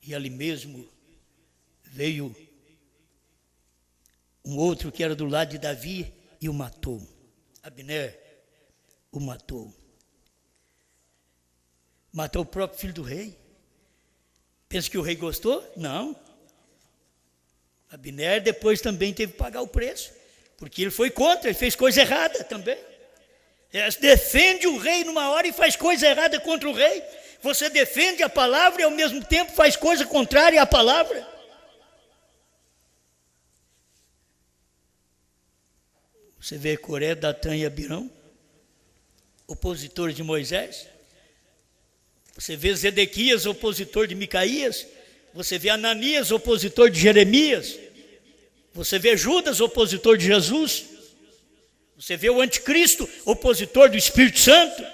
Speaker 4: E ali mesmo veio um outro que era do lado de Davi e o matou. Abner o matou. Matou o próprio filho do rei. Pensa que o rei gostou? Não. Abner depois também teve que pagar o preço, porque ele foi contra, ele fez coisa errada também. Defende o rei numa hora e faz coisa errada contra o rei. Você defende a palavra e ao mesmo tempo faz coisa contrária à palavra. Você vê Coré, Datã e Abirão, opositores de Moisés. Você vê Zedequias, opositor de Micaías. Você vê Ananias, opositor de Jeremias. Você vê Judas, opositor de Jesus. Você vê o anticristo, opositor do Espírito Santo.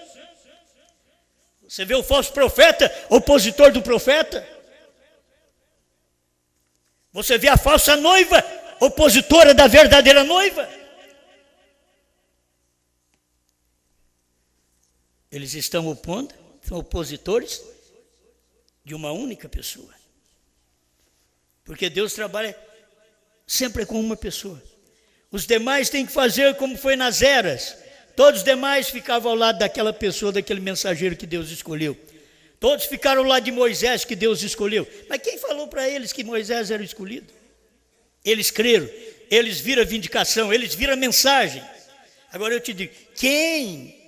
Speaker 4: Você vê o falso profeta, opositor do profeta. Você vê a falsa noiva, opositora da verdadeira noiva. Eles estão opondo, são opositores de uma única pessoa. Porque Deus trabalha sempre com uma pessoa. Os demais têm que fazer como foi nas eras. Todos os demais ficavam ao lado daquela pessoa, daquele mensageiro que Deus escolheu. Todos ficaram ao lado de Moisés, que Deus escolheu. Mas quem falou para eles que Moisés era escolhido? Eles creram, eles viram a vindicação, eles viram a mensagem. Agora eu te digo, quem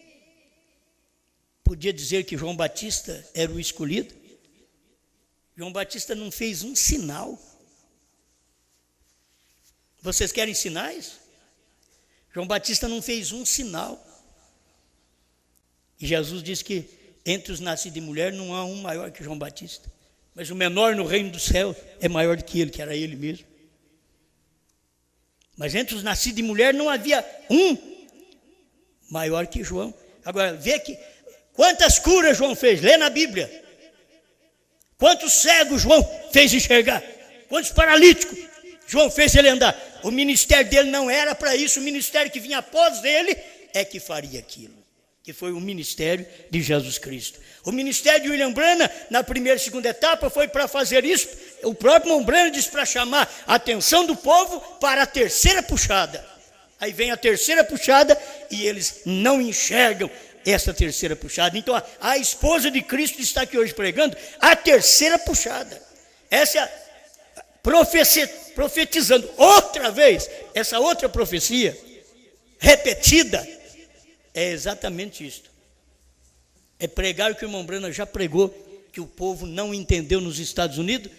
Speaker 4: podia dizer que João Batista era o escolhido? João Batista não fez um sinal. Vocês querem sinais? João Batista não fez um sinal. E Jesus disse que entre os nascidos de mulher não há um maior que João Batista. Mas o menor no reino do céu é maior do que ele, que era ele mesmo. Mas entre os nascidos de mulher não havia um maior que João. Agora, vê que quantas curas João fez? Lê na Bíblia. Quantos cegos João fez enxergar? Quantos paralíticos João fez ele andar? O ministério dele não era para isso. O ministério que vinha após ele é que faria aquilo. que foi o ministério de Jesus Cristo. O ministério de William Branham, na primeira e segunda etapa, foi para fazer isso. O próprio irmão Branham disse para chamar a atenção do povo para a terceira puxada. Aí vem a terceira puxada e eles não enxergam essa terceira puxada. Então a esposa de Cristo está aqui hoje pregando a terceira puxada. Essa é a profetizando outra vez, essa outra profecia repetida, é exatamente isto. É pregar o que o irmão Branham já pregou, que o povo não entendeu nos Estados Unidos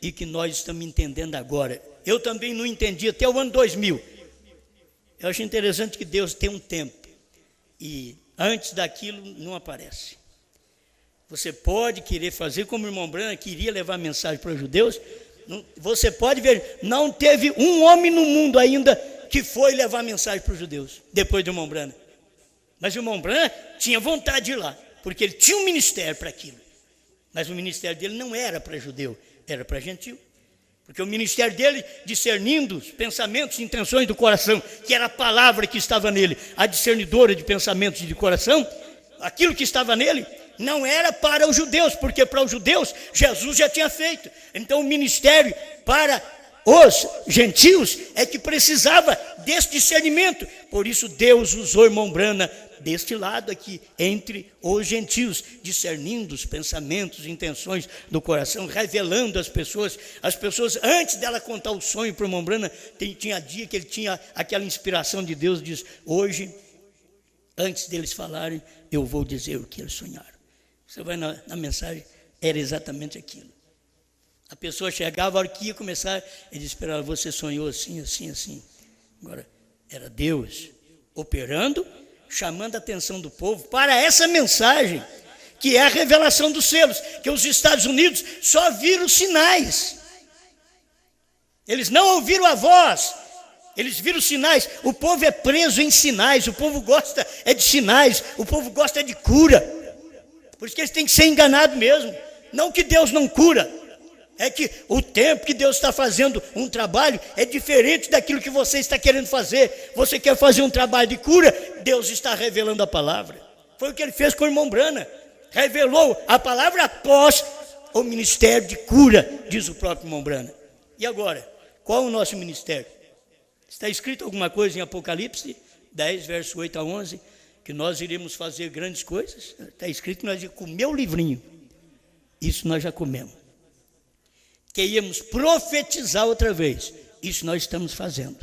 Speaker 4: e que nós estamos entendendo agora. Eu também não entendi até o ano 2000. Eu acho interessante que Deus tem um tempo e antes daquilo não aparece. Você pode querer fazer como o irmão Branham queria levar a mensagem para os judeus. Você pode ver, não teve um homem no mundo ainda que foi levar a mensagem para os judeus, depois do irmão Branham. Mas o irmão Branham tinha vontade de ir lá, porque ele tinha um ministério para aquilo. Mas o ministério dele não era para judeu, era para gentil. Porque o ministério dele, discernindo os pensamentos e intenções do coração, que era a palavra que estava nele, a discernidora de pensamentos e de coração, aquilo que estava nele não era para os judeus, porque para os judeus Jesus já tinha feito. Então o ministério para os gentios é que precisava desse discernimento. Por isso Deus usou o irmão Branham deste lado aqui, entre os gentios, discernindo os pensamentos e intenções do coração, revelando às pessoas. As pessoas, antes dela contar o sonho para o irmão Branham, tinha dia que ele tinha aquela inspiração de Deus, diz, hoje, antes deles falarem, eu vou dizer o que eles sonharam. Você vai na mensagem, era exatamente aquilo. A pessoa chegava, a hora que ia começar, ele disse, espera, você sonhou assim, assim, assim. Agora, era Deus operando, chamando a atenção do povo para essa mensagem, que é a revelação dos selos, que os Estados Unidos só viram sinais. Eles não ouviram a voz, eles viram sinais. O povo é preso em sinais, o povo gosta de sinais, o povo gosta de cura. Por isso que eles têm que ser enganados mesmo. Não que Deus não cura, é que o tempo que Deus está fazendo um trabalho é diferente daquilo que você está querendo fazer. Você quer fazer um trabalho de cura, Deus está revelando a palavra. Foi o que ele fez com o irmão Branham. Revelou a palavra após o ministério de cura, diz o próprio irmão Branham. E agora, qual é o nosso ministério? Está escrito alguma coisa em Apocalipse 10, verso 8 a 11, que nós iremos fazer grandes coisas? Está escrito que nós íamos comer o livrinho. Isso nós já comemos. Que íamos profetizar outra vez. Isso nós estamos fazendo.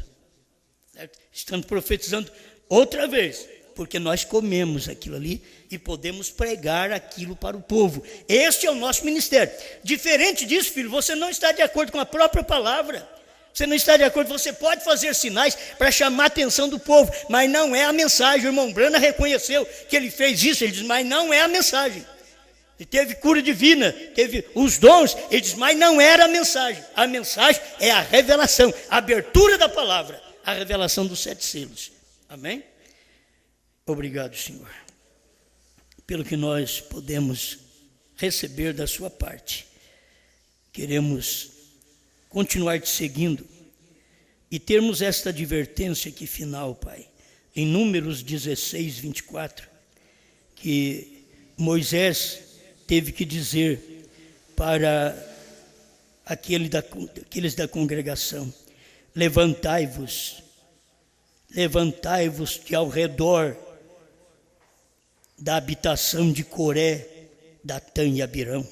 Speaker 4: Certo? Estamos profetizando outra vez, porque nós comemos aquilo ali e podemos pregar aquilo para o povo. Este é o nosso ministério. Diferente disso, filho, você não está de acordo com a própria palavra. Você não está de acordo, você pode fazer sinais para chamar a atenção do povo, mas não é a mensagem. O irmão Branham reconheceu que ele fez isso, ele diz, mas não é a mensagem. Ele teve cura divina, teve os dons, ele diz, mas não era a mensagem. A mensagem é a revelação, a abertura da palavra, a revelação dos 7 selos. Amém? Obrigado, Senhor, pelo que nós podemos receber da sua parte. Queremos continuar te seguindo e termos esta advertência aqui final, Pai, em Números 16, 24, que Moisés teve que dizer para aqueles da congregação, levantai-vos que ao redor da habitação de Coré, Datã e Abirão.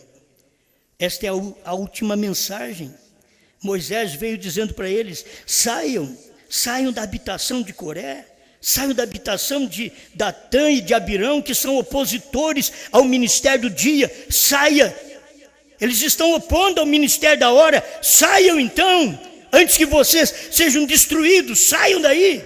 Speaker 4: Esta é a última mensagem. Moisés veio dizendo para eles, saiam da habitação de Coré, saiam da habitação de Datã e de Abirão, que são opositores ao ministério do dia, saia. Eles estão opondo ao ministério da hora, saiam então, antes que vocês sejam destruídos, saiam daí.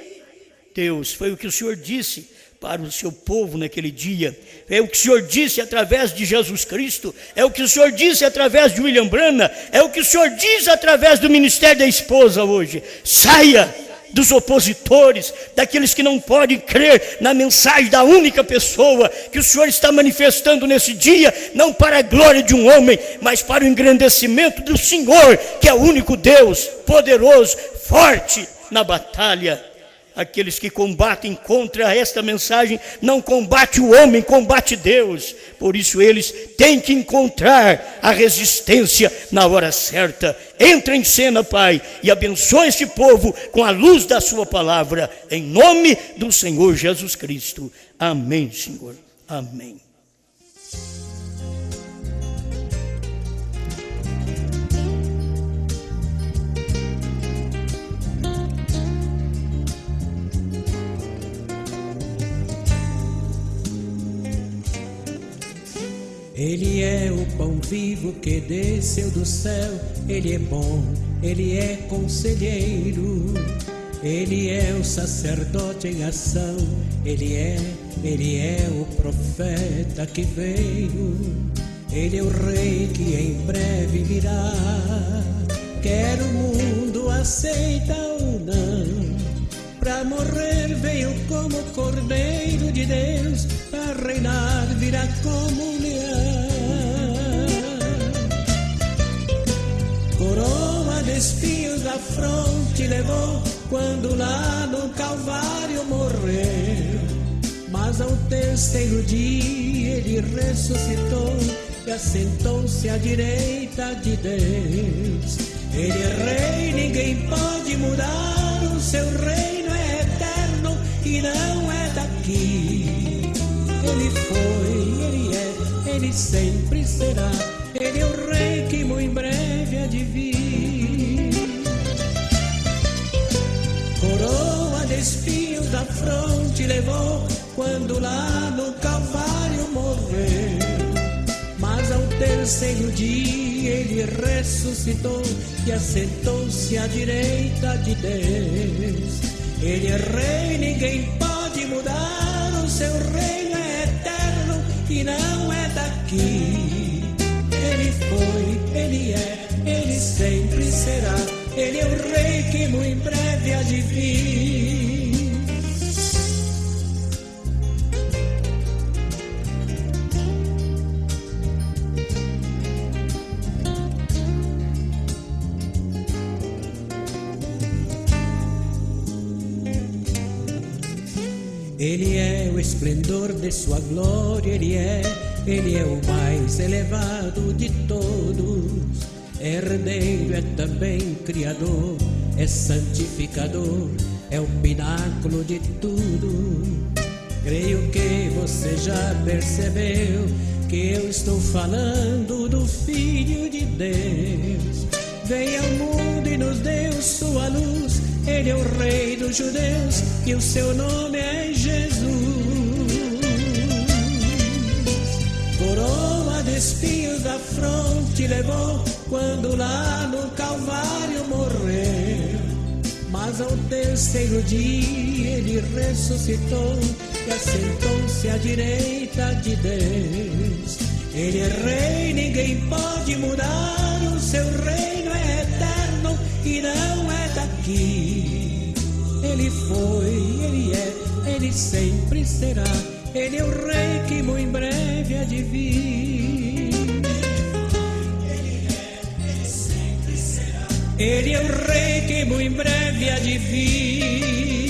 Speaker 4: Deus, foi o que o Senhor disse para o seu povo naquele dia, é o que o Senhor disse através de Jesus Cristo, é o que o Senhor disse através de William Branham, é o que o Senhor diz através do ministério da esposa hoje. Saia dos opositores, daqueles que não podem crer na mensagem da única pessoa que o Senhor está manifestando nesse dia, não para a glória de um homem, mas para o engrandecimento do Senhor, que é o único Deus, poderoso, forte na batalha. Aqueles que combatem contra esta mensagem não combate o homem, combate Deus. Por isso eles têm que encontrar a resistência na hora certa. Entra em cena, Pai, e abençoa este povo com a luz da sua palavra, em nome do Senhor Jesus Cristo. Amém, Senhor. Amém.
Speaker 5: Ele é o pão vivo que desceu do céu. Ele é bom, ele é conselheiro. Ele é o sacerdote em ação. Ele é o profeta que veio. Ele é o rei que em breve virá. Quer o mundo aceita ou não, pra morrer veio como Cordeiro de Deus, para reinar virá como leão. Coroa de espinhos na fronte levou, quando lá no Calvário morreu. Mas ao terceiro dia ele ressuscitou e assentou-se à direita de Deus. Ele é rei, ninguém pode mudar, o seu reino é eterno e não é daqui. Ele foi, ele é, ele sempre será. Ele é o rei que muito em breve há de vir. Coroa de espinhos da fronte levou, quando lá no Calvário morreu. Mas ao terceiro dia ele ressuscitou e assentou-se à direita de Deus. Ele é rei, ninguém pode mudar, o seu reino é eterno e não é daqui. Ele foi, ele é, ele sempre será. Ele é o rei que muito em breve há de vir. Ele é o esplendor de sua glória, ele é o mais elevado de todos. Herdeiro é também criador, é santificador, é o pináculo de tudo. Creio que você já percebeu que eu estou falando do Filho de Deus. Veio ao mundo e nos deu sua luz. Ele é o rei dos judeus e o seu nome é Jesus. Coroa de espinhos da fronte levou, quando lá no Calvário morreu. Mas ao terceiro dia ele ressuscitou e assentou-se à direita de Deus. Ele é rei, ninguém pode mudar, o seu reino é eterno e não é daqui. Ele foi, ele é, ele sempre será. Ele é o rei que muito em breve há de vir. Ele é, ele sempre será. Ele é o rei que muito em breve há de vir.